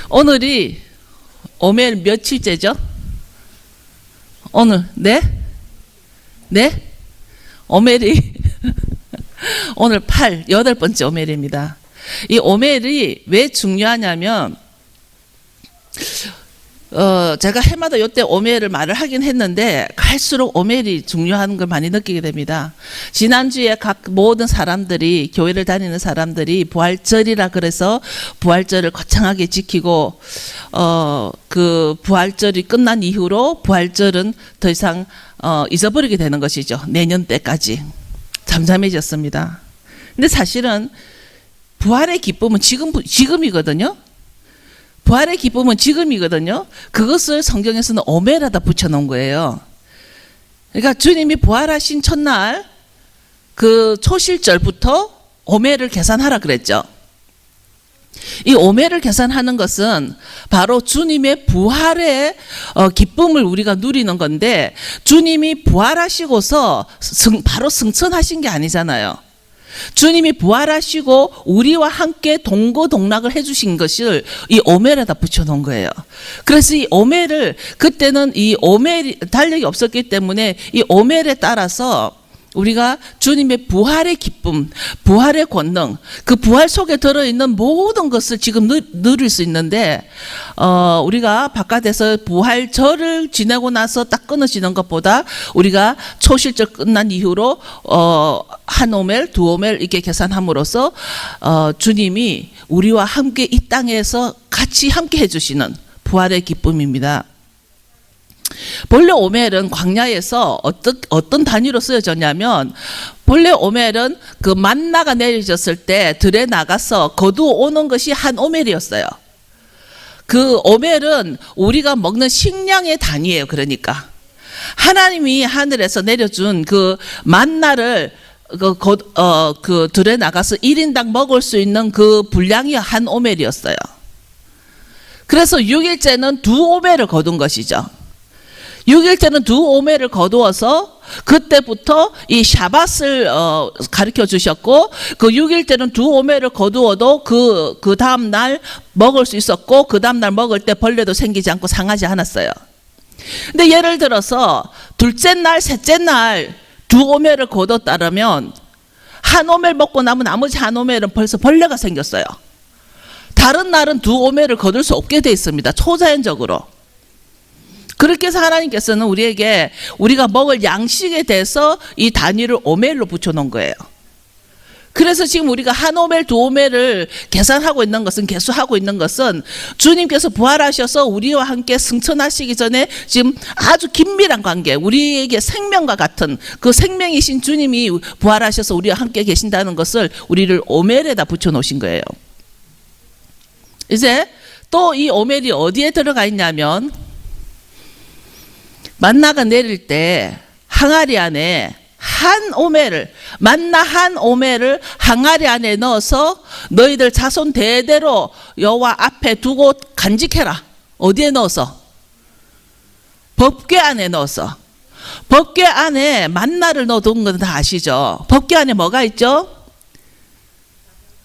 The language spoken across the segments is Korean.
오늘이 오멜 며칠째죠? 오늘 네? 네? 오멜이 오늘 8번째 오멜입니다. 이 오멜이 왜 중요하냐면 제가 해마다 이때 오멜을 말을 하긴 했는데 갈수록 오멜이 중요한 걸 많이 느끼게 됩니다. 지난주에 각 모든 사람들이 교회를 다니는 사람들이 부활절이라 그래서 부활절을 거창하게 지키고 그 부활절이 끝난 이후로 부활절은 더 이상 잊어버리게 되는 것이죠. 내년 때까지 잠잠해졌습니다. 근데 사실은 부활의 기쁨은 지금이거든요. 부활의 기쁨은 지금이거든요. 그것을 성경에서는 오멜에다 붙여놓은 거예요. 그러니까 주님이 부활하신 첫날 그 초실절부터 오멜을 계산하라 그랬죠. 이 오멜을 계산하는 것은 바로 주님의 부활의 기쁨을 우리가 누리는 건데, 주님이 부활하시고서 바로 승천하신 게 아니잖아요. 주님이 부활하시고 우리와 함께 동거동락을 해주신 것을 이 오멜에다 붙여놓은 거예요. 그래서 이 오멜을, 그때는 이 오멜이 달력이 없었기 때문에 이 오멜에 따라서 우리가 주님의 부활의 기쁨, 부활의 권능, 그 부활 속에 들어있는 모든 것을 지금 누릴 수 있는데, 우리가 바깥에서 부활절을 지내고 나서 딱 끊어지는 것보다 우리가 초실절 끝난 이후로 한 오멜, 두 오멜 이렇게 계산함으로써 주님이 우리와 함께 이 땅에서 같이 함께 해주시는 부활의 기쁨입니다. 본래 오멜은 광야에서 어떤 단위로 쓰여졌냐면, 본래 오멜은 그 만나가 내려졌을 때 들에 나가서 거두어 오는 것이 한 오멜이었어요. 그 오멜은 우리가 먹는 식량의 단위예요. 그러니까 하나님이 하늘에서 내려준 그 만나를 그 들에 나가서 1인당 먹을 수 있는 그 분량이 한 오멜이었어요. 그래서 6일째는 두 오멜을 거둔 것이죠. 6일째는 두 오멜을 거두어서 그때부터 이 샤밧을 가르쳐 주셨고, 그 6일째는 두 오멜을 거두어도 그 다음 날 먹을 수 있었고, 그 다음 날 먹을 때 벌레도 생기지 않고 상하지 않았어요. 근데 예를 들어서 둘째 날, 셋째 날 두 오멜을 거뒀다면 한 오멜 먹고 남은 나머지 한 오멜은 벌써 벌레가 생겼어요. 다른 날은 두 오멜을 거둘 수 없게 돼 있습니다. 초자연적으로. 그렇게 해서 하나님께서는 우리에게 우리가 먹을 양식에 대해서 이 단위를 오멜로 붙여놓은 거예요. 그래서 지금 우리가 한 오멜, 두 오멜을 계산하고 있는 것은, 계수하고 있는 것은 주님께서 부활하셔서 우리와 함께 승천하시기 전에 지금 아주 긴밀한 관계, 우리에게 생명과 같은 그 생명이신 주님이 부활하셔서 우리와 함께 계신다는 것을 우리를 오멜에다 붙여놓으신 거예요. 이제 또 이 오멜이 어디에 들어가 있냐면, 만나가 내릴 때 항아리 안에 만나 한 오멜을 항아리 안에 넣어서 너희들 자손 대대로 여호와 앞에 두고 간직해라. 어디에 넣어서? 법궤 안에 넣어서. 법궤 안에 만나를 넣어둔 건 다 아시죠? 법궤 안에 뭐가 있죠?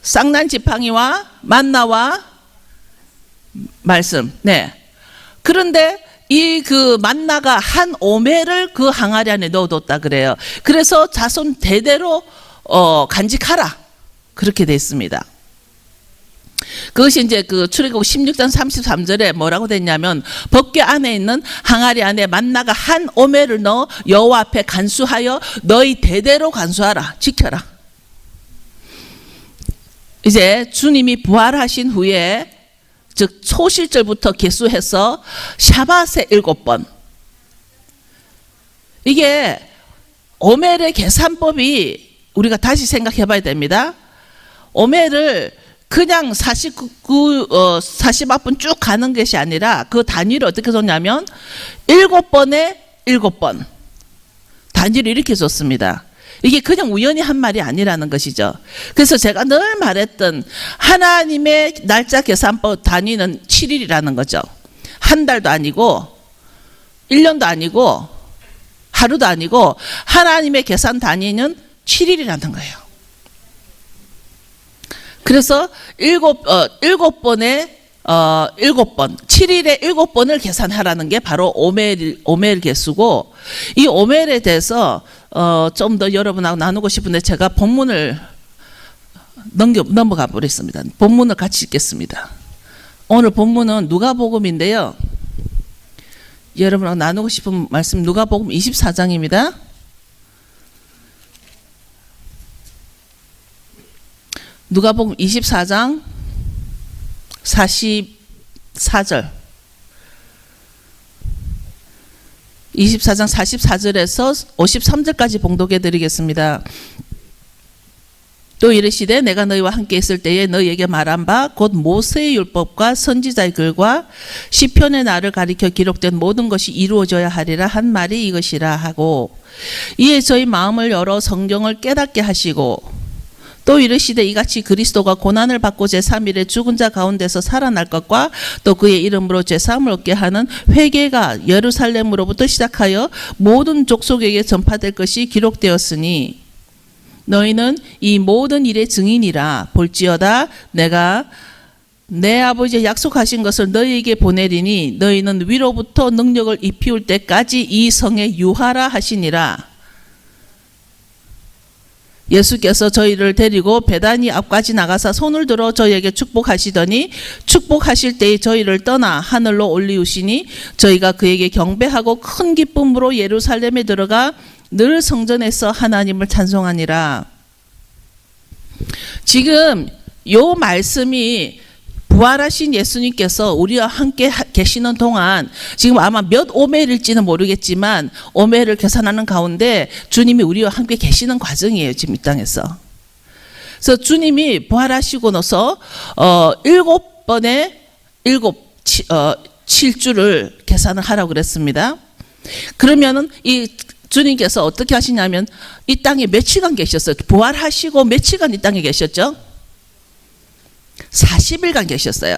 쌍난지팡이와 만나와 말씀. 네. 그런데 이 그 만나가 한 오멜을 그 항아리 안에 넣어뒀다 그래요. 그래서 자손 대대로 간직하라, 그렇게 돼 있습니다. 그것이 이제 그 출애굽 16장 33절에 뭐라고 됐냐면, 법궤 안에 있는 항아리 안에 만나가 한 오멜을 넣어 여호와 앞에 간수하여 너희 대대로 간수하라, 지켜라. 이제 주님이 부활하신 후에, 즉 초실절부터 계수해서 샤밧에 7번. 이게 오멜의 계산법이 우리가 다시 생각해 봐야 됩니다. 오멜을 그냥 40분 쭉 가는 것이 아니라 그 단위를 어떻게 줬냐면 7번에 7번 단위를 이렇게 줬습니다. 이게 그냥 우연히 한 말이 아니라는 것이죠. 그래서 제가 늘 말했던 하나님의 날짜 계산법 단위는 7일이라는 거죠. 한 달도 아니고 1년도 아니고 하루도 아니고 하나님의 계산 단위는 7일이라는 거예요. 그래서 일곱 번에 7번, 7일에 7번을 계산하라는 게 바로 오멜 개수고, 이 오멜에 대해서 좀 더 여러분하고 나누고 싶은데 제가 본문을 넘어가 보겠습니다. 본문을 같이 읽겠습니다. 오늘 본문은 누가복음인데요. 여러분하고 나누고 싶은 말씀 누가복음 24장입니다. 누가복음 24장 44절 24장 44절에서 53절까지 봉독해 드리겠습니다. 또 이르시되 내가 너희와 함께 있을 때에 너희에게 말한 바 곧 모세의 율법과 선지자의 글과 시편의 날을 가리켜 기록된 모든 것이 이루어져야 하리라 한 말이 이것이라 하고, 이에 저희 마음을 열어 성경을 깨닫게 하시고, 또 이르시되 이같이 그리스도가 고난을 받고 제3일에 죽은 자 가운데서 살아날 것과 또 그의 이름으로 제사함을 얻게 하는 회개가 예루살렘으로부터 시작하여 모든 족속에게 전파될 것이 기록되었으니 너희는 이 모든 일의 증인이라. 볼지어다 내가 내 아버지의 약속하신 것을 너희에게 보내리니 너희는 위로부터 능력을 입히울 때까지 이 성에 유하라 하시니라. 예수께서 저희를 데리고 베다니 앞까지 나가사 손을 들어 저희에게 축복하시더니 축복하실 때에 저희를 떠나 하늘로 올리우시니 저희가 그에게 경배하고 큰 기쁨으로 예루살렘에 들어가 늘 성전에서 하나님을 찬송하니라. 지금 요 말씀이 부활하신 예수님께서 우리와 함께 계시는 동안 지금 아마 몇 오멜일지는 모르겠지만 오멜을 계산하는 가운데 주님이 우리와 함께 계시는 과정이에요. 지금 이 땅에서. 그래서 주님이 부활하시고 나서 7번에 7주를 계산을 하라고 그랬습니다. 그러면은 이 주님께서 어떻게 하시냐면 이 땅에 며칠간 계셨어요. 부활하시고 며칠간 이 땅에 계셨죠? 40일간 계셨어요.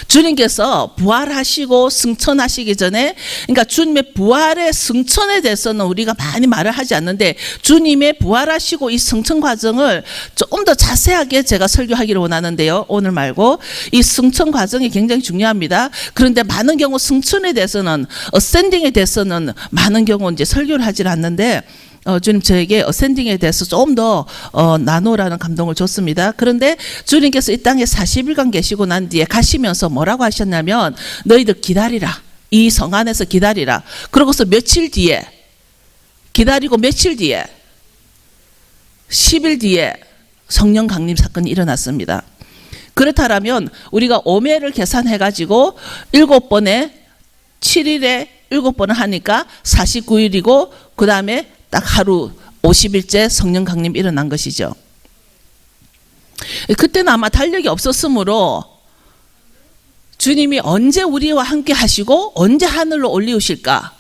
주님께서 부활하시고 승천하시기 전에, 그러니까 주님의 부활의 승천에 대해서는 우리가 많이 말을 하지 않는데 주님의 부활하시고 이 승천 과정을 조금 더 자세하게 제가 설교하기를 원하는데요. 오늘 말고 이 승천 과정이 굉장히 중요합니다. 그런데 많은 경우 승천에 대해서는 어센딩에 대해서는 많은 경우 이제 설교를 하질 않는데 주님 저에게 어센딩에 대해서 좀 더 나누라는 감동을 줬습니다. 그런데 주님께서 이 땅에 40일간 계시고 난 뒤에 가시면서 뭐라고 하셨냐면 너희들 기다리라. 이 성 안에서 기다리라. 그러고서 며칠 뒤에 기다리고 며칠 뒤에 10일 뒤에 성령 강림 사건이 일어났습니다. 그렇다면 우리가 오멜을 계산해가지고 7번에 7일에 7번을 하니까 49일이고 그 다음에 딱 하루 50일째 성령 강림이 일어난 것이죠. 그때는 아마 달력이 없었으므로 주님이 언제 우리와 함께 하시고 언제 하늘로 올리우실까,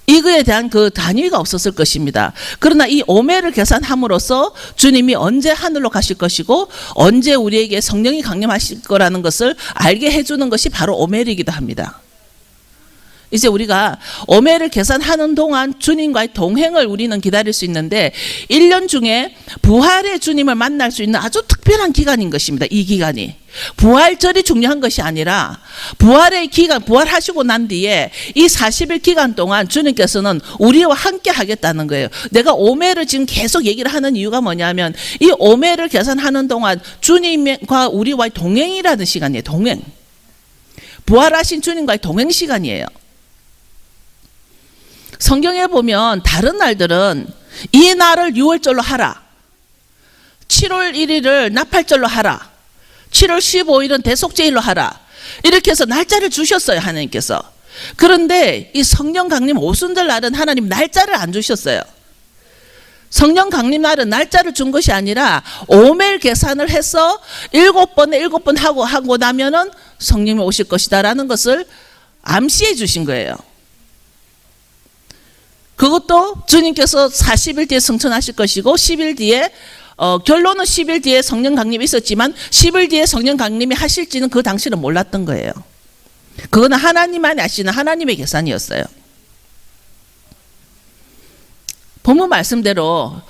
이거에 대한 그 단위가 없었을 것입니다. 그러나 이 오멜을 계산함으로써 주님이 언제 하늘로 가실 것이고 언제 우리에게 성령이 강림하실 거라는 것을 알게 해주는 것이 바로 오멜이기도 합니다. 이제 우리가 오멜을 계산하는 동안 주님과의 동행을 우리는 기다릴 수 있는데 1년 중에 부활의 주님을 만날 수 있는 아주 특별한 기간인 것입니다. 이 기간이. 부활절이 중요한 것이 아니라 부활의 기간, 부활하시고 난 뒤에 이 40일 기간 동안 주님께서는 우리와 함께 하겠다는 거예요. 내가 오멜을 지금 계속 얘기를 하는 이유가 뭐냐면 이 오멜을 계산하는 동안 주님과 우리와의 동행이라는 시간이에요. 동행. 부활하신 주님과의 동행 시간이에요. 성경에 보면 다른 날들은 이 날을 6월절로 하라, 7월 1일을 나팔절로 하라, 7월 15일은 대속죄일로 하라, 이렇게 해서 날짜를 주셨어요. 하나님께서. 그런데 이 성령 강림 오순절 날은 하나님 날짜를 안 주셨어요. 성령 강림 날은 날짜를 준 것이 아니라 오멜 계산을 해서 7번에 7번 하고 나면은 성령이 오실 것이다라는 것을 암시해 주신 거예요. 그것도 주님께서 40일 뒤에 승천하실 것이고 10일 뒤에 결론은 10일 뒤에 성령 강림이 있었지만 10일 뒤에 성령 강림이 하실지는 그 당시는 몰랐던 거예요. 그거는 하나님만이 아시는 하나님의 계산이었어요. 본문 말씀대로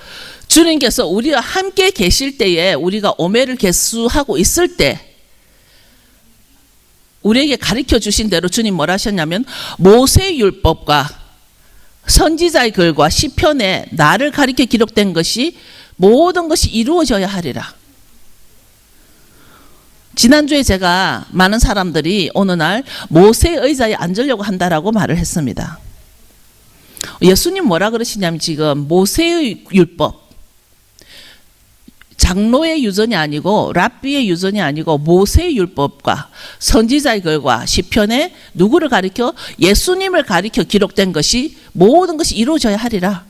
주님께서 우리와 함께 계실 때에 우리가 오매를 개수하고 있을 때 우리에게 가르쳐 주신 대로 주님 뭐라 하셨냐면 모세의 율법과 선지자의 글과 시편에 나를 가리켜 기록된 것이 모든 것이 이루어져야 하리라. 지난주에 제가 많은 사람들이 어느 날 모세의 의자에 앉으려고 한다라고 말을 했습니다. 예수님 뭐라 그러시냐면 지금 모세의 율법, 장로의 유전이 아니고 랍비의 유전이 아니고 모세의 율법과 선지자의 글과 시편에 누구를 가리켜? 예수님을 가리켜 기록된 것이 모든 것이 이루어져야 하리라.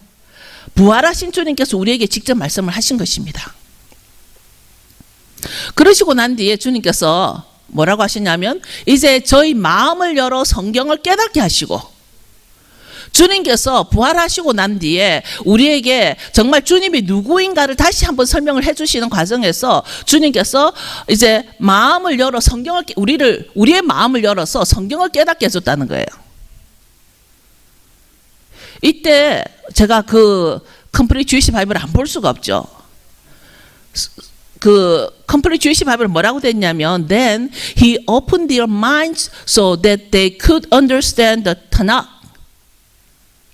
부활하신 주님께서 우리에게 직접 말씀을 하신 것입니다. 그러시고 난 뒤에 주님께서 뭐라고 하시냐면 이제 저희 마음을 열어 성경을 깨닫게 하시고, 주님께서 부활하시고 난 뒤에 우리에게 정말 주님이 누구인가를 다시 한번 설명을 해주시는 과정에서 주님께서 이제 마음을 열어 성경을 우리의 마음을 열어서 성경을 깨닫게 해줬다는 거예요. 이때 제가 그 컴플리트 주이시 바이블을 안 볼 수가 없죠. 그 컴플리트 주이시 바이블은 뭐라고 됐냐면 Then he opened their minds so that they could understand the Tanakh.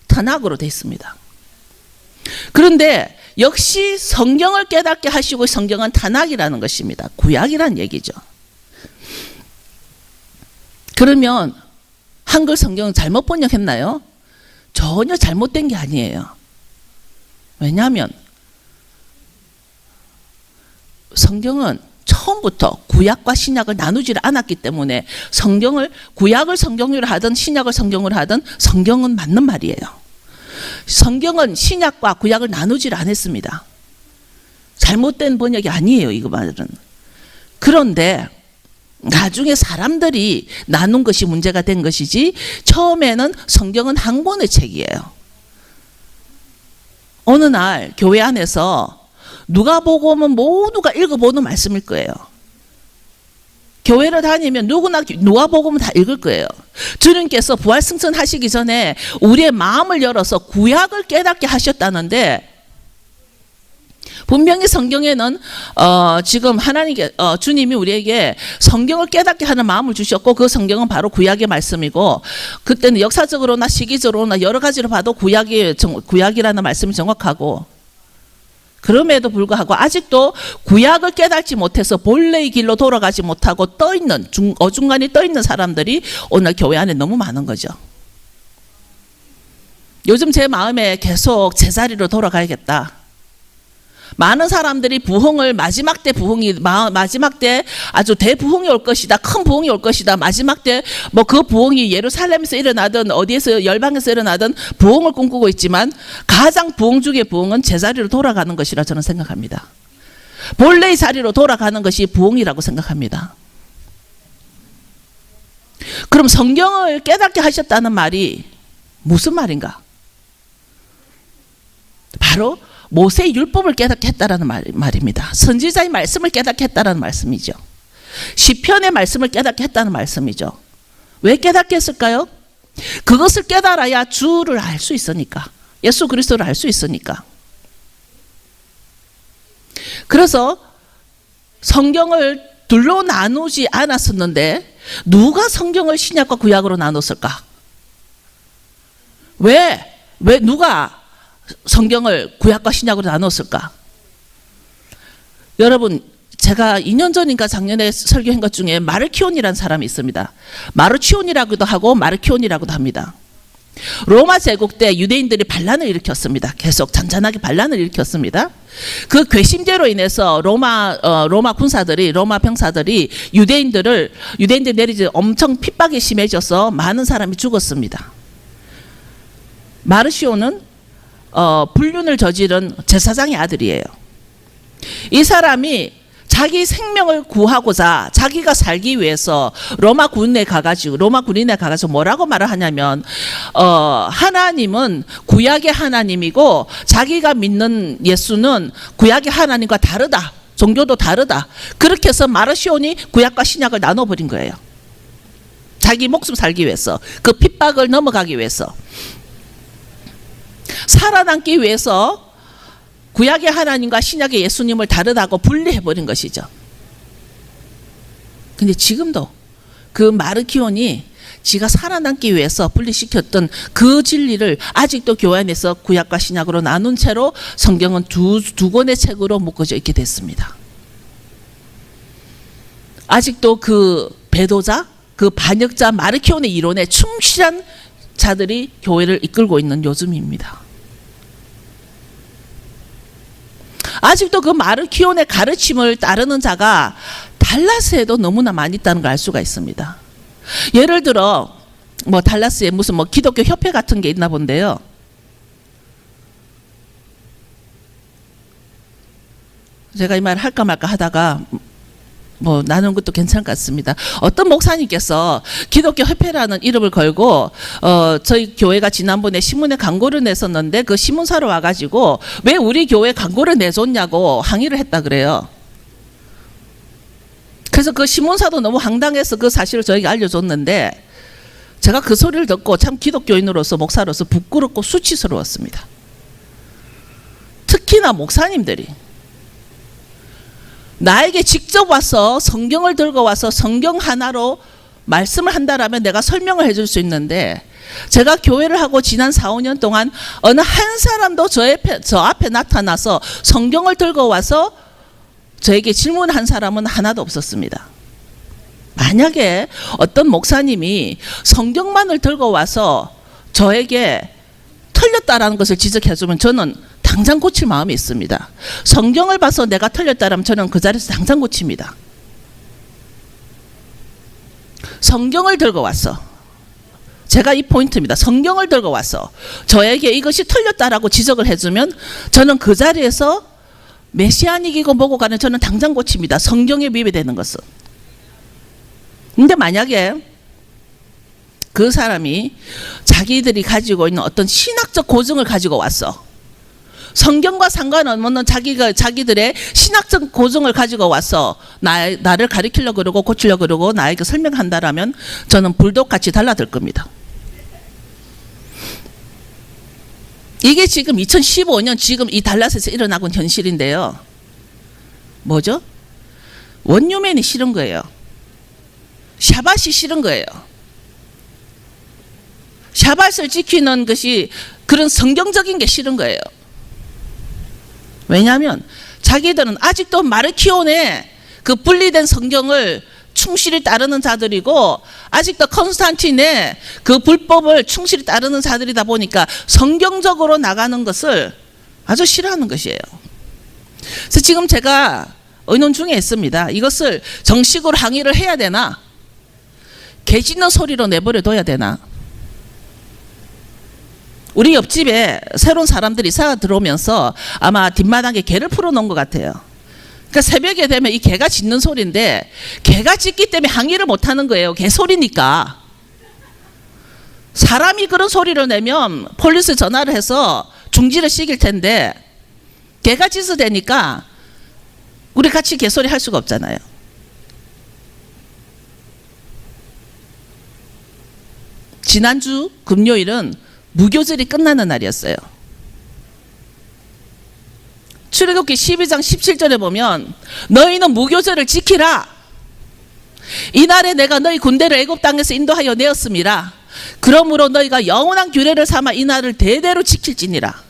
타낙으로 되어 있습니다. 그런데 역시 성경을 깨닫게 하시고 성경은 타낙이라는 것입니다. 구약이라는 얘기죠. 그러면 한글 성경은 잘못 번역했나요? 전혀 잘못된 게 아니에요. 왜냐하면 성경은 처음부터 구약과 신약을 나누지를 않았기 때문에 성경을 구약을 성경으로 하든 신약을 성경으로 하든 성경은 맞는 말이에요. 성경은 신약과 구약을 나누지를 않았습니다. 잘못된 번역이 아니에요, 이거 말은. 그런데 나중에 사람들이 나눈 것이 문제가 된 것이지 처음에는 성경은 한 권의 책이에요. 어느 날 교회 안에서 누가복음은 모두가 읽어보는 말씀일 거예요. 교회를 다니면 누구나 누가복음은 다 읽을 거예요. 주님께서 부활 승천하시기 전에 우리의 마음을 열어서 구약을 깨닫게 하셨다는데 분명히 성경에는 지금 주님이 우리에게 성경을 깨닫게 하는 마음을 주셨고 그 성경은 바로 구약의 말씀이고 그때는 역사적으로나 시기적으로나 여러 가지로 봐도 구약이라는 말씀이 정확하고 그럼에도 불구하고 아직도 구약을 깨닫지 못해서 본래의 길로 돌아가지 못하고 떠있는 어중간히 떠있는 사람들이 오늘 교회 안에 너무 많은 거죠. 요즘 제 마음에 계속 제자리로 돌아가야겠다. 많은 사람들이 부흥을 마지막 때 아주 대부흥이 올 것이다. 큰 부흥이 올 것이다. 마지막 때 뭐 그 부흥이 예루살렘에서 일어나든 어디에서 열방에서 일어나든 부흥을 꿈꾸고 있지만 가장 부흥 중의 부흥은 제자리로 돌아가는 것이라 저는 생각합니다. 본래의 자리로 돌아가는 것이 부흥이라고 생각합니다. 그럼 성경을 깨닫게 하셨다는 말이 무슨 말인가? 바로 모세의 율법을 깨닫게 했다라는 말입니다. 선지자의 말씀을 깨닫게 했다라는 말씀이죠. 시편의 말씀을 깨닫게 했다는 말씀이죠. 왜 깨닫게 했을까요? 그것을 깨달아야 주를 알 수 있으니까. 예수 그리스도를 알 수 있으니까. 그래서 성경을 둘로 나누지 않았었는데 누가 성경을 신약과 구약으로 나눴을까? 왜 누가 성경을 구약과 신약으로 나눴을까? 여러분, 제가 2년 전인가 작년에 설교한 것 중에 마르키온이라는 사람이 있습니다. 마르치온이라고도 하고 마르키온이라고도 합니다. 로마 제국 때 유대인들이 반란을 일으켰습니다. 계속 잔잔하게 반란을 일으켰습니다. 그 괘씸죄로 인해서 로마 군사들이 로마 병사들이 유대인들 내리지 엄청 핍박이 심해져서 많은 사람이 죽었습니다. 마르시온은 불륜을 저지른 제사장의 아들이에요. 이 사람이 자기 생명을 구하고자 자기가 살기 위해서 로마 군인에 가가지고 뭐라고 말을 하냐면 하나님은 구약의 하나님이고 자기가 믿는 예수는 구약의 하나님과 다르다. 종교도 다르다. 그렇게 해서 마르시온이 구약과 신약을 나눠버린 거예요. 자기 목숨 살기 위해서, 그 핍박을 넘어가기 위해서. 살아남기 위해서 구약의 하나님과 신약의 예수님을 다르다고 분리해버린 것이죠. 근데 지금도 그 마르키온이 지가 살아남기 위해서 분리시켰던 그 진리를 아직도 교회 안에서 구약과 신약으로 나눈 채로 성경은 두 권의 책으로 묶어져 있게 됐습니다. 아직도 그 배도자, 그 반역자 마르키온의 이론에 충실한 자들이 교회를 이끌고 있는 요즘입니다. 아직도 그 마르키온의 가르침을 따르는 자가 달라스에도 너무나 많이 있다는 걸 알 수가 있습니다. 예를 들어 뭐 달라스에 무슨 뭐 기독교 협회 같은 게 있나 본데요. 제가 이 말 할까 말까 하다가 뭐 나누는 것도 괜찮을 것 같습니다. 어떤 목사님께서 기독교 협회라는 이름을 걸고 저희 교회가 지난번에 신문에 광고를 냈었는데 그 신문사로 와가지고 왜 우리 교회 광고를 내줬냐고 항의를 했다 그래요. 그래서 그 신문사도 너무 황당해서 그 사실을 저에게 알려줬는데 제가 그 소리를 듣고 참 기독교인으로서 목사로서 부끄럽고 수치스러웠습니다. 특히나 목사님들이 나에게 직접 와서 성경을 들고 와서 성경 하나로 말씀을 한다라면 내가 설명을 해줄 수 있는데 제가 교회를 하고 지난 4, 5년 동안 어느 한 사람도 저 앞에 나타나서 성경을 들고 와서 저에게 질문한 사람은 하나도 없었습니다. 만약에 어떤 목사님이 성경만을 들고 와서 저에게 틀렸다라는 것을 지적해주면 저는 당장 고칠 마음이 있습니다. 성경을 봐서 내가 틀렸다라면 저는 그 자리에서 당장 고칩니다. 성경을 들고 왔어. 제가 이 포인트입니다. 성경을 들고 와서 저에게 이것이 틀렸다라고 지적을 해주면 저는 그 자리에서 메시아닉이고 뭐고 가는 저는 당장 고칩니다. 성경에 위배되는 것은. 근데 만약에 그 사람이 자기들이 가지고 있는 어떤 신학적 고증을 가지고 왔어. 성경과 상관없는 자기들의 신학적 고증을 가지고 와서 나를 가리키려고 그러고 고치려고 그러고 나에게 설명한다라면 저는 불독같이 달라들 겁니다. 이게 지금 2015년 지금 이 달라스에서 일어나고 있는 현실인데요. 뭐죠? 원유맨이 싫은 거예요. 샤밧이 싫은 거예요. 샤밧을 지키는 것이 그런 성경적인 게 싫은 거예요. 왜냐하면 자기들은 아직도 마르키온의 그 분리된 성경을 충실히 따르는 자들이고 아직도 컨스탄틴의 그 불법을 충실히 따르는 자들이다 보니까 성경적으로 나가는 것을 아주 싫어하는 것이에요. 그래서 지금 제가 의논 중에 있습니다. 이것을 정식으로 항의를 해야 되나 개 짖는 소리로 내버려 둬야 되나. 우리 옆집에 새로운 사람들이 이사가 들어오면서 아마 뒷마당에 개를 풀어놓은 것 같아요. 그러니까 새벽에 되면 이 개가 짖는 소리인데 개가 짖기 때문에 항의를 못하는 거예요. 개 소리니까. 사람이 그런 소리를 내면 폴리스에 전화를 해서 중지를 시킬 텐데 개가 짖어 대니까 우리 같이 개소리 할 수가 없잖아요. 지난주 금요일은 무교절이 끝나는 날이었어요. 출애굽기 12장 17절에 보면 너희는 무교절을 지키라. 이날에 내가 너희 군대를 애굽 땅에서 인도하여 내었음이라. 그러므로 너희가 영원한 규례를 삼아 이날을 대대로 지킬지니라.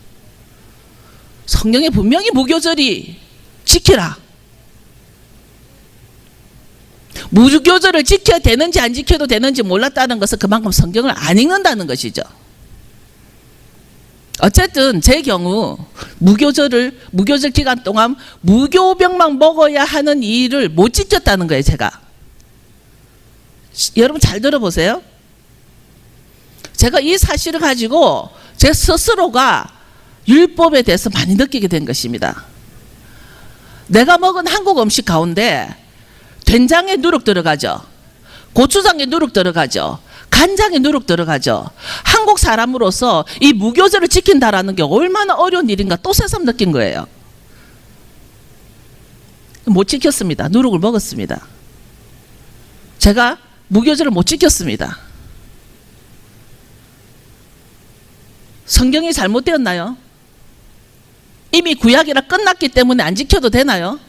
성경에 분명히 무교절이 지키라. 무교절을 지켜야 되는지 안 지켜도 되는지 몰랐다는 것은 그만큼 성경을 안 읽는다는 것이죠. 어쨌든 제 경우 무교절 기간 동안 무교병만 먹어야 하는 일을 못 지켰다는 거예요. 제가. 여러분 잘 들어보세요. 제가 이 사실을 가지고 제 스스로가 율법에 대해서 많이 느끼게 된 것입니다. 내가 먹은 한국 음식 가운데 된장에 누룩 들어가죠. 고추장에 누룩 들어가죠. 간장에 누룩 들어가죠. 한국 사람으로서 이 무교절을 지킨다라는 게 얼마나 어려운 일인가 또 새삼 느낀 거예요. 못 지켰습니다. 누룩을 먹었습니다. 제가 무교절을 못 지켰습니다. 성경이 잘못되었나요? 이미 구약이라 끝났기 때문에 안 지켜도 되나요?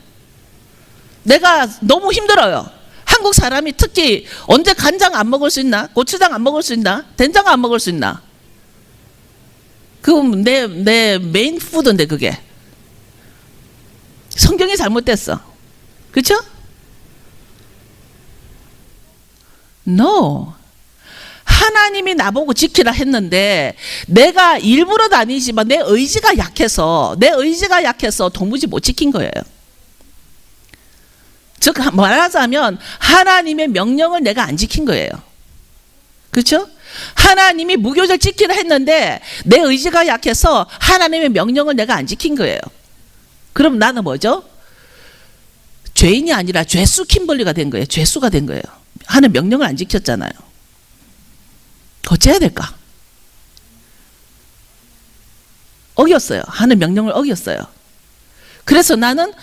내가 너무 힘들어요. 한국 사람이 특히 언제 간장 안 먹을 수 있나? 고추장 안 먹을 수 있나? 된장 안 먹을 수 있나? 그럼 내 메인 푸드인데 그게. 성경이 잘못됐어. 그렇죠? No. 하나님이 나보고 지키라 했는데 내가 일부러도 아니지만 내 의지가 약해서 도무지 못 지킨 거예요. 즉 말하자면 하나님의 명령을 내가 안 지킨 거예요. 그렇죠? 하나님이 무교절 지키라 했는데 내 의지가 약해서 하나님의 명령을 내가 안 지킨 거예요. 그럼 나는 뭐죠? 죄인이 아니라 죄수 킴벌리가 된 거예요. 죄수가 된 거예요. 하나님 명령을 안 지켰잖아요. 어째야 될까? 어겼어요. 하나님 명령을 어겼어요. 그래서 나는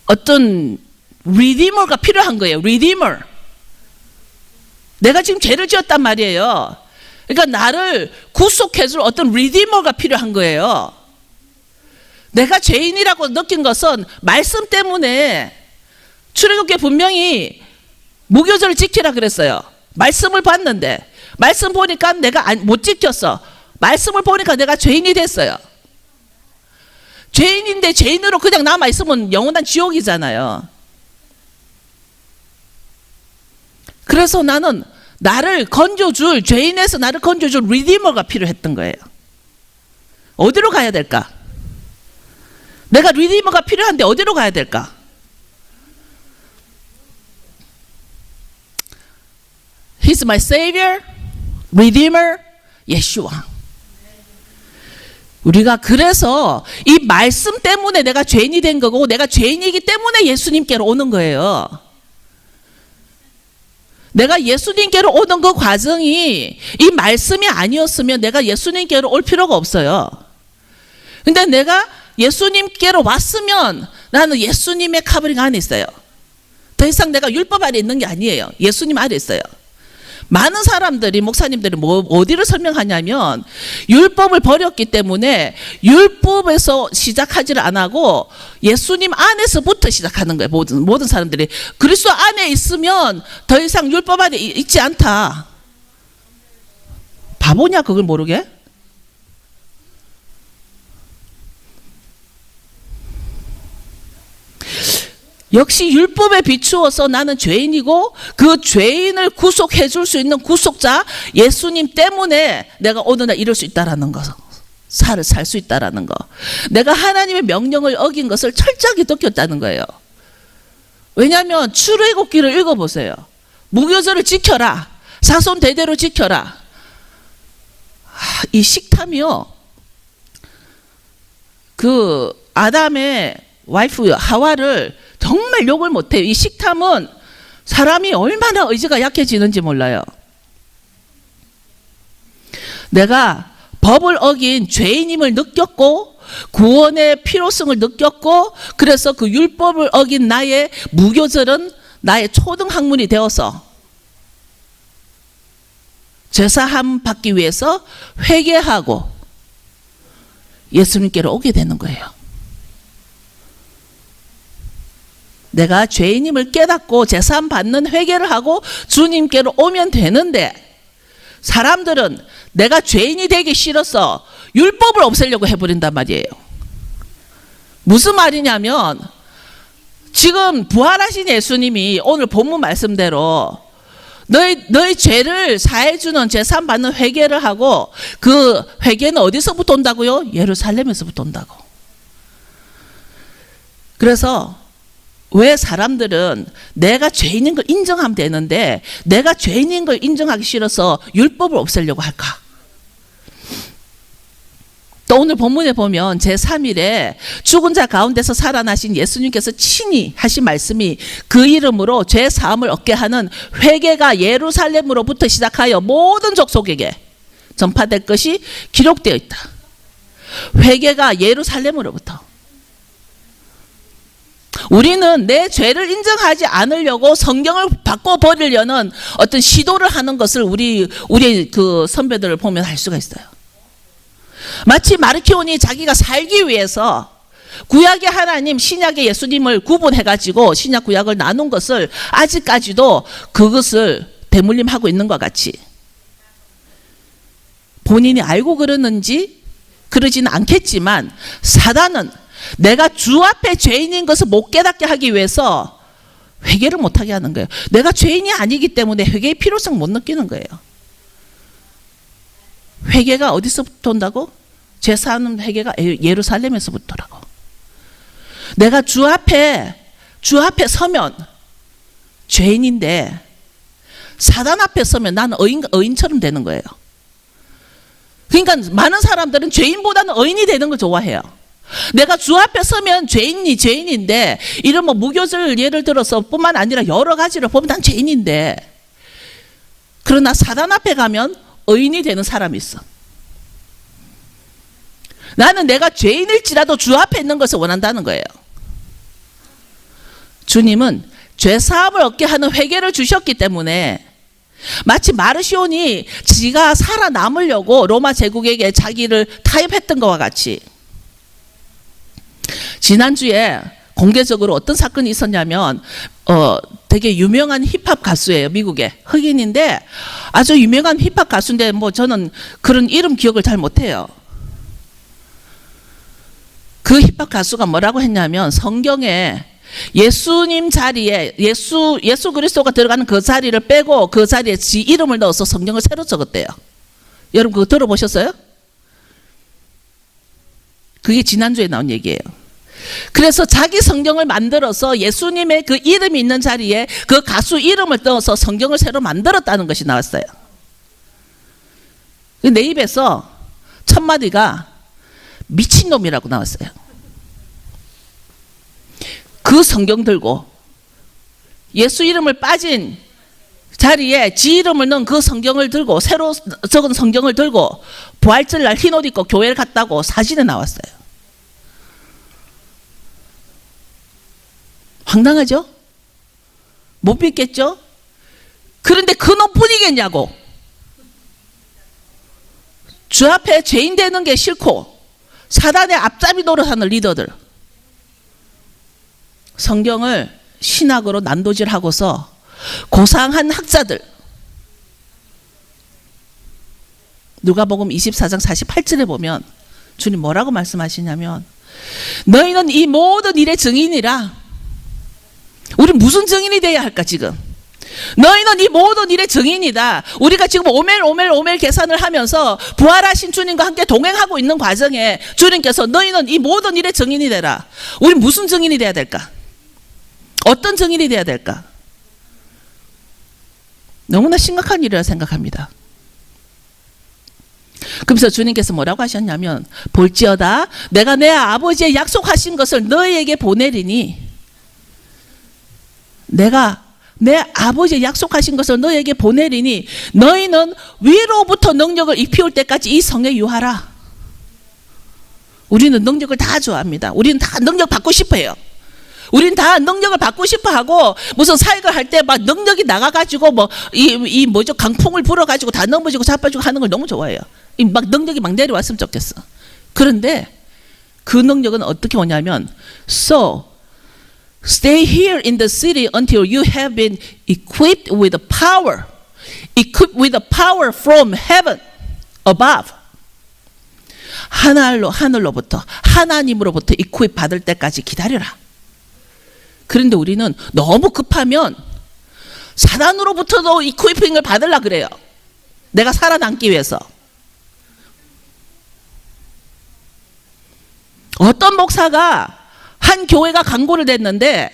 어떤 리디머가 필요한 거예요. 리디머. 내가 지금 죄를 지었단 말이에요. 그러니까 나를 구속해줄 어떤 리디머가 필요한 거예요. 내가 죄인이라고 느낀 것은 말씀 때문에 출애굽기에 분명히 무교절을 지키라 그랬어요. 말씀을 봤는데 말씀 보니까 내가 못 지켰어. 말씀을 보니까 내가 죄인이 됐어요. 죄인인데 죄인으로 그냥 남아있으면 영원한 지옥이잖아요. 그래서 나는 나를 건져줄, 죄인에서 나를 건져줄 리디머가 필요했던 거예요. 어디로 가야 될까? 내가 리디머가 필요한데 어디로 가야 될까? He's my savior, redeemer, 예수와. 우리가 그래서 이 말씀 때문에 내가 죄인이 된 거고 내가 죄인이기 때문에 예수님께로 오는 거예요. 내가 예수님께로 오는 그 과정이 이 말씀이 아니었으면 내가 예수님께로 올 필요가 없어요. 근데 내가 예수님께로 왔으면 나는 예수님의 카버링 안에 있어요. 더 이상 내가 율법 아래 있는 게 아니에요. 예수님 아래 있어요. 많은 사람들이 목사님들이 어디를 설명하냐면 율법을 버렸기 때문에 율법에서 시작하지를 안 하고 예수님 안에서부터 시작하는 거예요. 모든 사람들이 그리스도 안에 있으면 더 이상 율법 안에 있지 않다. 바보냐 그걸 모르게? 역시 율법에 비추어서 나는 죄인이고 그 죄인을 구속해 줄 수 있는 구속자 예수님 때문에 내가 오늘날 이룰 수 있다라는 거, 살 수 있다라는 거. 내가 하나님의 명령을 어긴 것을 철저하게 느꼈다는 거예요. 왜냐하면 출애굽기를 읽어보세요. 무교절을 지켜라. 자손 대대로 지켜라. 이 식탐이요. 그 아담의 와이프 하와를 정말 욕을 못해요. 이 식탐은 사람이 얼마나 의지가 약해지는지 몰라요. 내가 법을 어긴 죄인임을 느꼈고 구원의 필요성을 느꼈고 그래서 그 율법을 어긴 나의 무교절은 나의 초등학문이 되어서 제사함 받기 위해서 회개하고 예수님께로 오게 되는 거예요. 내가 죄인임을 깨닫고 제사함 받는 회개를 하고 주님께로 오면 되는데 사람들은 내가 죄인이 되기 싫어서 율법을 없애려고 해버린단 말이에요. 무슨 말이냐면 지금 부활하신 예수님이 오늘 본문 말씀대로 너희 죄를 사해주는 제사함 받는 회개를 하고 그 회개는 어디서부터 온다고요? 예루살렘에서부터 온다고. 그래서 왜 사람들은 내가 죄인인 걸 인정하면 되는데 내가 죄인인 걸 인정하기 싫어서 율법을 없애려고 할까? 또 오늘 본문에 보면 제3일에 죽은 자 가운데서 살아나신 예수님께서 친히 하신 말씀이 그 이름으로 죄 사함을 얻게 하는 회개가 예루살렘으로부터 시작하여 모든 족속에게 전파될 것이 기록되어 있다. 회개가 예루살렘으로부터. 우리는 내 죄를 인정하지 않으려고 성경을 바꿔버리려는 어떤 시도를 하는 것을 우리 그 선배들을 보면 알 수가 있어요. 마치 마르키온이 자기가 살기 위해서 구약의 하나님, 신약의 예수님을 구분해가지고 신약 구약을 나눈 것을 아직까지도 그것을 대물림하고 있는 것 같이, 본인이 알고 그러는지 그러지는 않겠지만 사단은 내가 주 앞에 죄인인 것을 못 깨닫게 하기 위해서 회개를 못하게 하는 거예요. 내가 죄인이 아니기 때문에 회개의 필요성 못 느끼는 거예요. 회개가 어디서부터 온다고? 죄사하는 회개가 예루살렘에서부터라고. 내가 주 앞에 서면 죄인인데 사단 앞에 서면 나는 의인처럼 되는 거예요. 그러니까 많은 사람들은 죄인보다는 의인이 되는 걸 좋아해요. 내가 주 앞에 서면 죄인인데, 이런 뭐 무교절 예를 들어서 뿐만 아니라 여러 가지를 보면 난 죄인인데, 그러나 사단 앞에 가면 의인이 되는 사람이 있어. 나는 내가 죄인일지라도 주 앞에 있는 것을 원한다는 거예요. 주님은 죄사함을 얻게 하는 회개를 주셨기 때문에, 마치 마르시온이 지가 살아남으려고 로마 제국에게 자기를 타협했던 것과 같이, 지난주에 공개적으로 어떤 사건이 있었냐면 되게 유명한 힙합 가수예요. 미국의 흑인인데 아주 유명한 힙합 가수인데 뭐 저는 그런 이름 기억을 잘 못해요. 그 힙합 가수가 뭐라고 했냐면, 성경에 예수님 자리에 예수 그리스도가 들어가는 그 자리를 빼고 그 자리에 지 이름을 넣어서 성경을 새로 적었대요. 여러분 그거 들어보셨어요? 그게 지난주에 나온 얘기예요. 그래서 자기 성경을 만들어서 예수님의 그 이름이 있는 자리에 그 가수 이름을 넣어서 성경을 새로 만들었다는 것이 나왔어요. 내 입에서 첫 마디가 미친놈이라고 나왔어요. 그 성경 들고, 예수 이름을 빠진 자리에 지 이름을 넣은 그 성경을 들고, 새로 적은 성경을 들고 부활절날 흰옷 입고 교회를 갔다고 사진에 나왔어요. 황당하죠? 못 믿겠죠? 그런데 그 놈뿐이겠냐고. 주 앞에 죄인 되는 게 싫고 사단의 앞잡이 노릇하는 리더들, 성경을 신학으로 난도질하고서 고상한 학자들, 누가복음 24장 48절에 보면 주님 뭐라고 말씀하시냐면, 너희는 이 모든 일의 증인이라. 우리 무슨 증인이 돼야 할까 지금? 너희는 이 모든 일의 증인이다. 우리가 지금 오멜 계산을 하면서 부활하신 주님과 함께 동행하고 있는 과정에 주님께서 너희는 이 모든 일의 증인이 되라. 우리 무슨 증인이 돼야 될까? 어떤 증인이 돼야 될까? 너무나 심각한 일이라 생각합니다. 그래서 주님께서 뭐라고 하셨냐면, 볼지어다 내가 내 아버지의 약속하신 것을 너희에게 보내리니, 내가 내 아버지의 약속하신 것을 너희에게 보내리니 너희는 위로부터 능력을 입혀올 때까지 이 성에 유하라. 우리는 능력을 다 좋아합니다. 우리는 다 능력 받고 싶어요. 우리는 다 능력을 받고 싶어 하고, 무슨 사역을 할 때 막 능력이 나가가지고 뭐죠, 강풍을 불어가지고 다 넘어지고 자빠지고 하는 걸 너무 좋아해요. 막 능력이 막 내려왔으면 좋겠어. 그런데 그 능력은 어떻게 오냐면, So stay here in the city until you have been equipped with the power from heaven above. 하늘로부터, 하나님으로부터 equip 받을 때까지 기다려라. 그런데 우리는 너무 급하면 사단으로부터도 equipping을 받으려 그래요. 내가 살아남기 위해서. 어떤 목사가 한 교회가 광고를 냈는데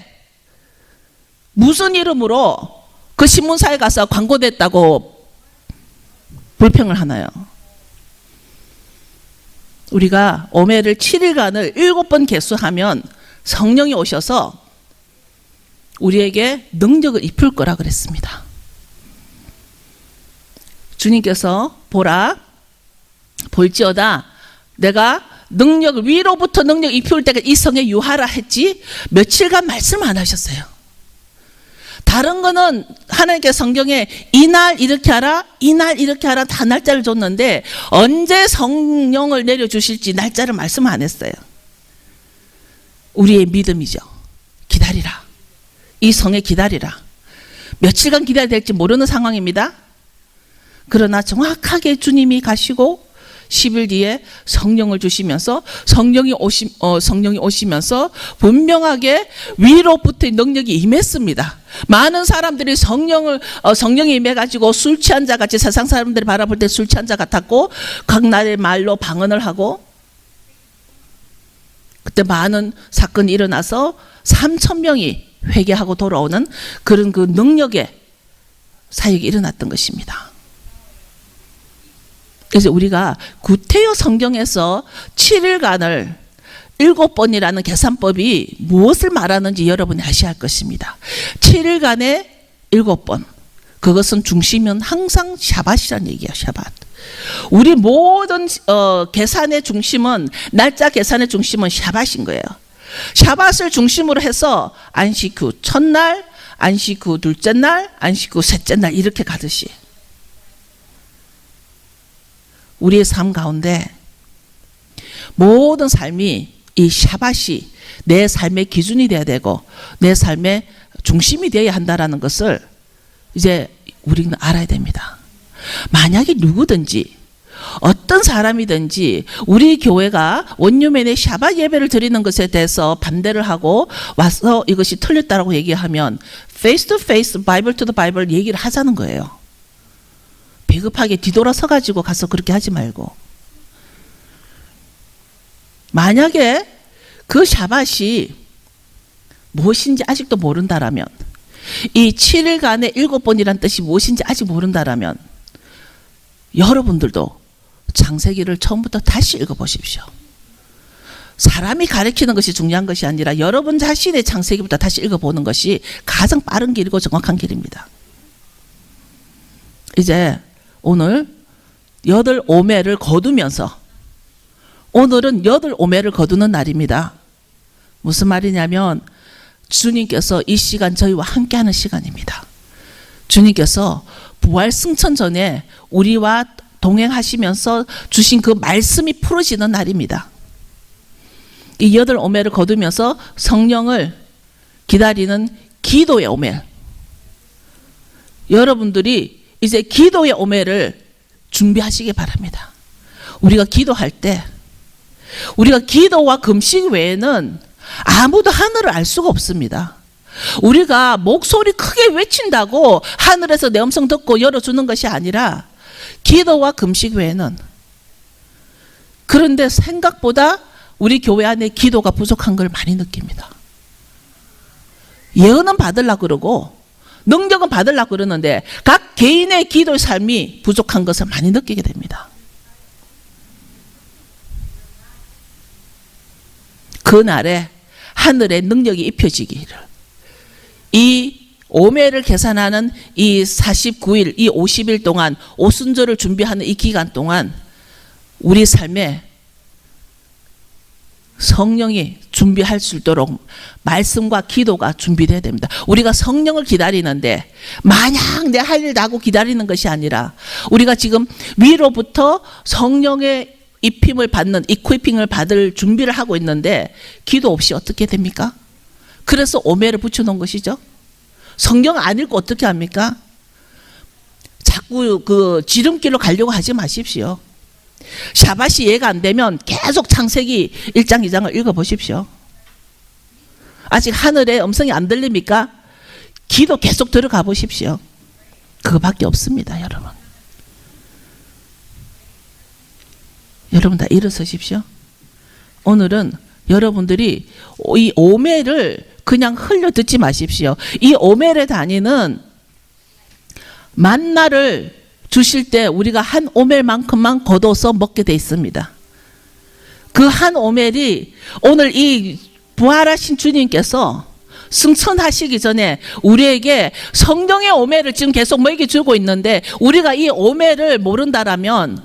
무슨 이름으로 그 신문사에 가서 광고됐다고 불평을 하나요? 우리가 오매를 7일간을 7번 개수하면 성령이 오셔서 우리에게 능력을 입힐 거라 그랬습니다. 주님께서 보라, 볼지어다 내가 능력을 위로부터 능력 입혀올 때까지 이 성에 유하라 했지 며칠간 말씀 안 하셨어요. 다른 거는 하나님께 성경에 이날 이렇게 하라, 이날 이렇게 하라 다 날짜를 줬는데 언제 성령을 내려주실지 날짜를 말씀 안 했어요. 우리의 믿음이죠. 기다리라. 이 성에 기다리라. 며칠간 기다려야 될지 모르는 상황입니다. 그러나 정확하게 주님이 가시고 10일 뒤에 성령을 주시면서 성령이 오시면서 분명하게 위로부터의 능력이 임했습니다. 많은 사람들이 성령이 임해가지고 술 취한 자 같이 세상 사람들이 바라볼 때 술 취한 자 같았고 각 나라의 말로 방언을 하고 그때 많은 사건이 일어나서 3,000명이 회개하고 돌아오는 그런 그 능력의 사역이 일어났던 것입니다. 그래서 우리가 구태여 성경에서 7일간을 7번이라는 계산법이 무엇을 말하는지 여러분이 아셔야 할 것입니다. 7일간에 7번. 그것은 중심은 항상 샤밧이라는 얘기야. 샤밧. 우리 모든 계산의 중심은 날짜 계산의 중심은 샤밧인 거예요. 샤밧을 중심으로 해서 안식 후 첫날, 안식 후 둘째 날, 안식 후 셋째 날 이렇게 가듯이 우리의 삶 가운데 모든 삶이 이 샤밧이 내 삶의 기준이 되어야 되고 내 삶의 중심이 되어야 한다는 것을 이제 우리는 알아야 됩니다. 만약에 누구든지 어떤 사람이든지 우리 교회가 원유맨의 샤밧 예배를 드리는 것에 대해서 반대를 하고 와서 이것이 틀렸다고 얘기하면 face to face, Bible to the Bible 얘기를 하자는 거예요. 비겁하게 뒤돌아서 가지고 가서 그렇게 하지 말고 만약에 그 샤밧이 무엇인지 아직도 모른다라면 이 7일간의 7번이란 뜻이 무엇인지 아직 모른다라면 여러분들도 창세기를 처음부터 다시 읽어보십시오. 사람이 가르치는 것이 중요한 것이 아니라 여러분 자신의 창세기부터 다시 읽어보는 것이 가장 빠른 길이고 정확한 길입니다. 이제 오늘 8오매를 거두면서 오늘은 8오매를 거두는 날입니다. 무슨 말이냐면 주님께서 이 시간 저희와 함께하는 시간입니다. 주님께서 부활 승천 전에 우리와 동행하시면서 주신 그 말씀이 풀어지는 날입니다. 이 8오매를 거두면서 성령을 기다리는 기도의 오매. 여러분들이 이제 기도의 오매를 준비하시기 바랍니다. 우리가 기도할 때 우리가 기도와 금식 외에는 아무도 하늘을 알 수가 없습니다. 우리가 목소리 크게 외친다고 하늘에서 내 음성 듣고 열어주는 것이 아니라 기도와 금식 외에는 그런데 생각보다 우리 교회 안에 기도가 부족한 걸 많이 느낍니다. 예언은 받으려고 그러고 능력은 받으려고 그러는데 각 개인의 기도의 삶이 부족한 것을 많이 느끼게 됩니다. 그날에 하늘의 능력이 입혀지기를 이 오매를 계산하는 이 49일, 이 50일 동안 오순절을 준비하는 이 기간 동안 우리 삶에 성령이 준비할 수 있도록 말씀과 기도가 준비되어야 됩니다. 우리가 성령을 기다리는데 마냥 내 할 일 다 하고 기다리는 것이 아니라 우리가 지금 위로부터 성령의 입힘을 받는 이퀴핑을 받을 준비를 하고 있는데 기도 없이 어떻게 됩니까? 그래서 오매를 붙여놓은 것이죠. 성경 안 읽고 어떻게 합니까? 자꾸 그 지름길로 가려고 하지 마십시오. 샤밧이 이해가 안 되면 계속 창세기 1장 2장을 읽어보십시오. 아직 하늘의 음성이 안 들립니까? 기도 계속 들어가 보십시오. 그거밖에 없습니다, 여러분. 여러분 다 일어서십시오. 오늘은 여러분들이 이 오매를 그냥 흘려 듣지 마십시오. 이 오멜의 단위는 만나를 주실 때 우리가 한 오멜만큼만 거둬서 먹게 돼 있습니다. 그 한 오멜이 오늘 이 부활하신 주님께서 승천하시기 전에 우리에게 성령의 오멜을 지금 계속 먹여주고 있는데 우리가 이 오멜을 모른다라면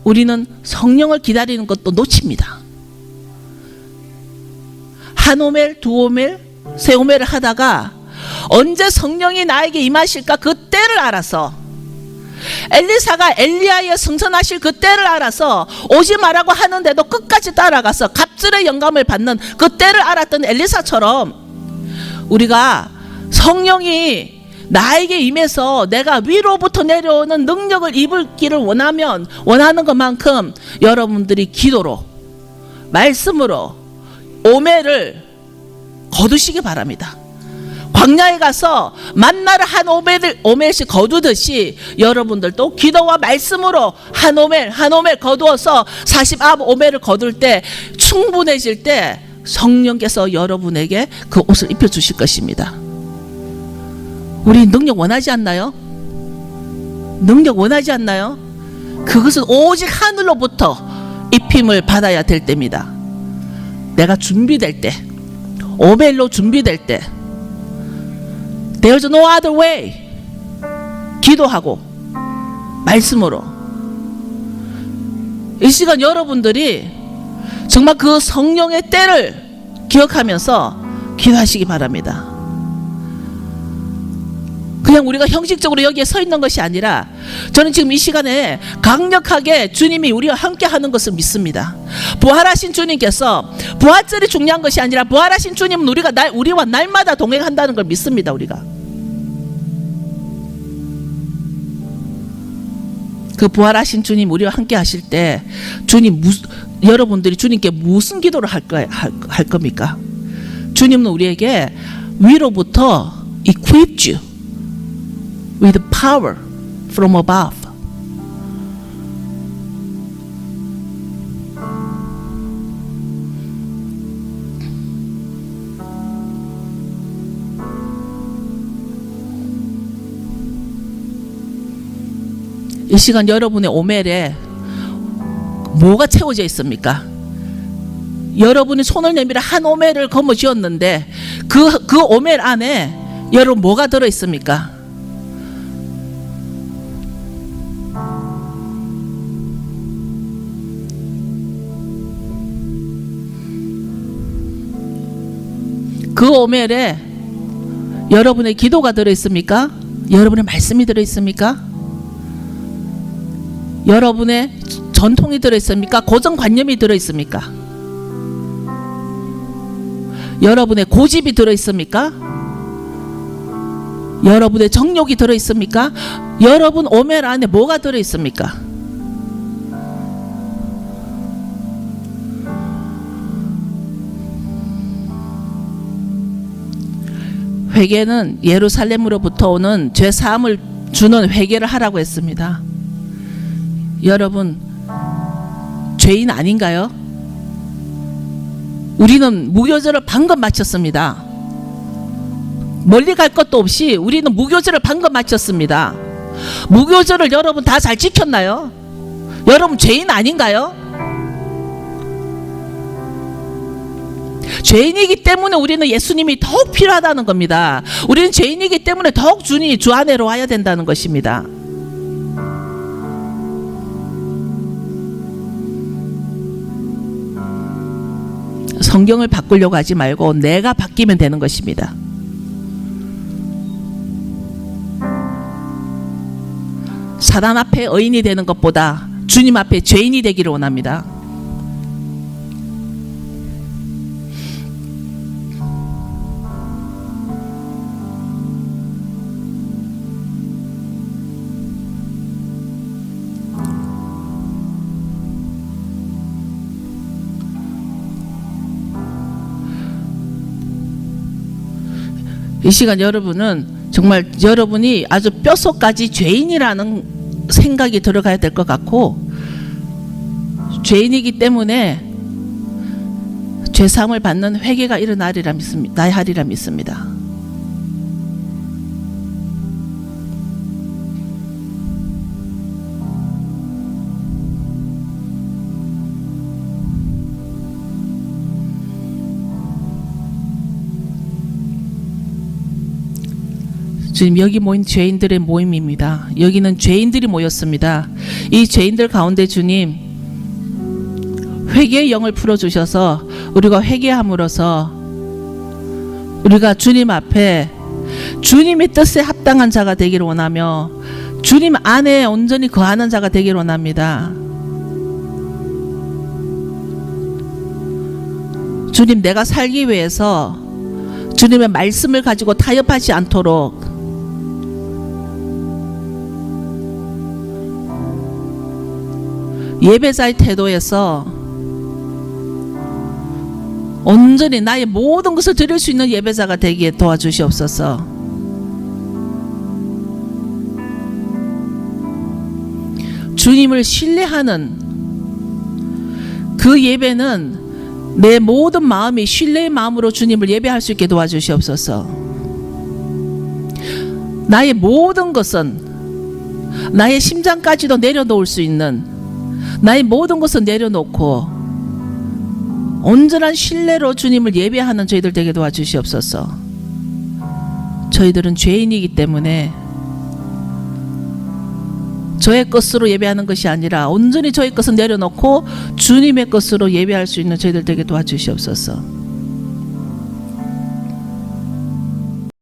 우리는 성령을 기다리는 것도 놓칩니다. 한 오멜, 두 오멜, 세 오멜을 하다가 언제 성령이 나에게 임하실까 그 때를 알아서, 엘리사가 엘리야의 승천하실 그 때를 알아서 오지 말라고 하는데도 끝까지 따라가서 갑절의 영감을 받는 그 때를 알았던 엘리사처럼 우리가 성령이 나에게 임해서 내가 위로부터 내려오는 능력을 입을기를 원하는 것만큼 여러분들이 기도로, 말씀으로 오매를 거두시기 바랍니다. 광야에 가서 만나를 한 오멜씩 거두듯이 여러분들도 기도와 말씀으로 한 오멜 거두어서 40오멜을 거둘 때, 충분해질 때 성령께서 여러분에게 그 옷을 입혀주실 것입니다. 우리 능력 원하지 않나요? 능력 원하지 않나요? 그것은 오직 하늘로부터 입힘을 받아야 될 때입니다. 내가 준비될 때, 오멜로 준비될 때, There's no other way. 기도하고 말씀으로 이 시간 여러분들이 정말 그 성령의 때를 기억하면서 기도하시기 바랍니다. 그냥 우리가 형식적으로 여기에 서 있는 것이 아니라, 저는 지금 이 시간에 강력하게 주님이 우리와 함께 하는 것을 믿습니다. 부활하신 주님께서, 부활절이 중요한 것이 아니라 부활하신 주님은 우리와 날마다 동행한다는 걸 믿습니다. 우리가 그 부활하신 주님 우리와 함께 하실 때 여러분들이 주님께 무슨 기도를 할 겁니까? 주님은 우리에게 위로부터 equipped you with power from above. 이 시간 여러분의 오멜에 뭐가 채워져 있습니까? 여러분이 손을 내밀어 한 오멜을 거머쥐었는데 그 오멜 안에 여러분 뭐가 들어 있습니까? 그 오멜에 여러분의 기도가 들어 있습니까? 여러분의 말씀이 들어 있습니까? 여러분의 전통이 들어 있습니까? 고정관념이 들어 있습니까? 여러분의 고집이 들어 있습니까? 여러분의 정욕이 들어 있습니까? 여러분 오멜 안에 뭐가 들어 있습니까? 회개는 예루살렘으로부터 오는 죄 사함을 주는 회개를 하라고 했습니다. 여러분 죄인 아닌가요? 우리는 무교절을 방금 마쳤습니다. 멀리 갈 것도 없이 우리는 무교절을 방금 마쳤습니다. 무교절을 여러분 다 잘 지켰나요? 여러분 죄인 아닌가요? 죄인이기 때문에 우리는 예수님이 더욱 필요하다는 겁니다. 우리는 죄인이기 때문에 더욱 주님이 주 안으로 와야 된다는 것입니다. 성경을 바꾸려고 하지 말고 내가 바뀌면 되는 것입니다. 사단 앞에 의인이 되는 것보다 주님 앞에 죄인이 되기를 원합니다. 이 시간 여러분은 정말 여러분이 아주 뼛속까지 죄인이라는 생각이 들어가야 될 것 같고, 죄인이기 때문에 죄사함을 받는 회개가 일어나리라 믿습니다. 주님, 여기 모인 죄인들의 모임입니다. 여기는 죄인들이 모였습니다. 이 죄인들 가운데 주님, 회개의 영을 풀어주셔서 우리가 회개함으로써 우리가 주님 앞에 주님의 뜻에 합당한 자가 되기를 원하며 주님 안에 온전히 거하는 자가 되기를 원합니다. 주님, 내가 살기 위해서 주님의 말씀을 가지고 타협하지 않도록 예배자의 태도에서 온전히 나의 모든 것을 드릴 수 있는 예배자가 되기에 도와주시옵소서. 주님을 신뢰하는 그 예배는 내 모든 마음이 신뢰의 마음으로 주님을 예배할 수 있게 도와주시옵소서. 나의 모든 것은 나의 심장까지도 내려놓을 수 있는, 나의 모든 것을 내려놓고 온전한 신뢰로 주님을 예배하는 저희들 되게 도와주시옵소서. 저희들은 죄인이기 때문에 저의 것으로 예배하는 것이 아니라 온전히 저의 것을 내려놓고 주님의 것으로 예배할 수 있는 저희들 되게 도와주시옵소서.